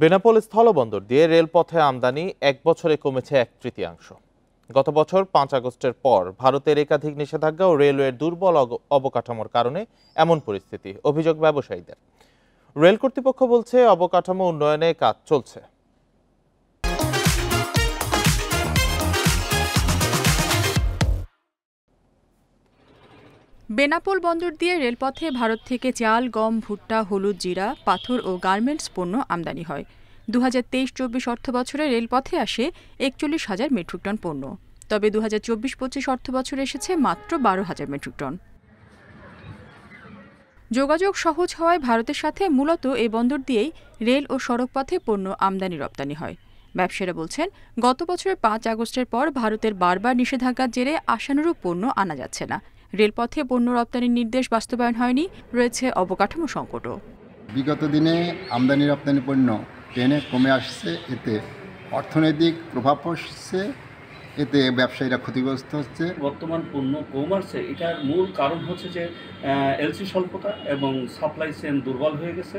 বেনাপোল স্থলবন্দর দিয়ে রেলপথে আমদানি এক বছরে কমেছে 1/3। গত বছর 5 আগস্টের পর ভারতের একাধিক নিষেধাজ্ঞা ও রেলওয়ের দুর্বল অবকাঠামোর কারণে এমন পরিস্থিতি, অভিযোগ ব্যবসায়ীদের। রেল কর্তৃপক্ষ বলছে অবকাঠামো উন্নয়নে কাজ চলছে। বেনাপোল বন্দর দিয়ে রেলপথে ভারত থেকে চাল, গম, ভুট্টা, হলুদ, জিরা, পাথর ও গার্মেন্টস পণ্য আমদানি হয়। 2023-24 অর্থবছরে রেলপথে আসে 41,000 মেট্রিক টন পণ্য। তবে 2024-25 অর্থবছরে এসেছে মাত্র 12,000 মেট্রিক টন। যোগাযোগ সহজ হওয়ায় ভারতের সাথে মূলত এই বন্দর দিয়েই রেল ও সড়কপথে পণ্য আমদানি রপ্তানি হয়। ব্যবসায়ীরা বলছেন, গত বছরের 5 আগস্টের পর ভারতের বারবার নিষেধাজ্ঞার জেরে আশানুরূপ পণ্য আনা যাচ্ছে না। রেলপথে পণ্য রপ্তানির নির্দেশ বাস্তবায়ন হয়নি, রয়েছে অবকাঠামো সংকটও। বিগত দিনে আমদানি রপ্তানি পণ্য ট্রেনে কমে আসছে, এতে অর্থনৈতিক প্রভাব পড়ছে, এতে ব্যবসায়ীরা ক্ষতিগ্রস্ত হচ্ছে। বর্তমান পণ্য কম আসছে, এটার মূল কারণ হচ্ছে যে এলসি স্বল্পতা এবং সাপ্লাই চেইন দুর্বল হয়ে গেছে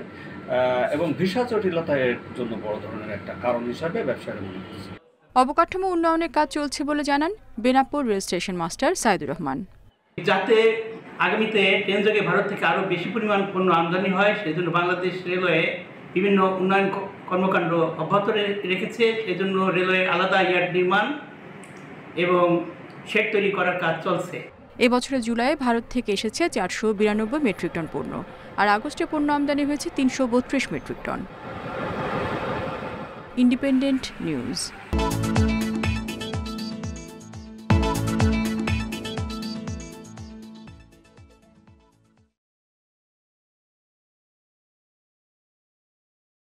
এবং ভিসা জটিলতা এর জন্য বড় ধরনের একটা কারণ হিসাবে ব্যবসায়ীরা মনে করছে। অবকাঠামো উন্নয়নের কাজ চলছে বলে জানান Benapole rail station master Saidur Rahman. যাতে আগামীতে ট্রেন যোগে ভারত থেকে আরও বেশি পরিমাণ পণ্য আমদানি হয়, সেজন্য বাংলাদেশ রেলওয়ে বিভিন্ন উন্নয়ন কর্মকাণ্ড অব্যাহত রেখেছে। সেজন্য রেলওয়ে আলাদা ইয়ার্ড নির্মাণ এবং শেড তৈরি করার কাজ চলছে। এবছরের জুলাইয়ে ভারত থেকে এসেছে 492 মেট্রিক টন পণ্য, আর আগস্টে পণ্য আমদানি হয়েছে 332 মেট্রিক টন। Independent news.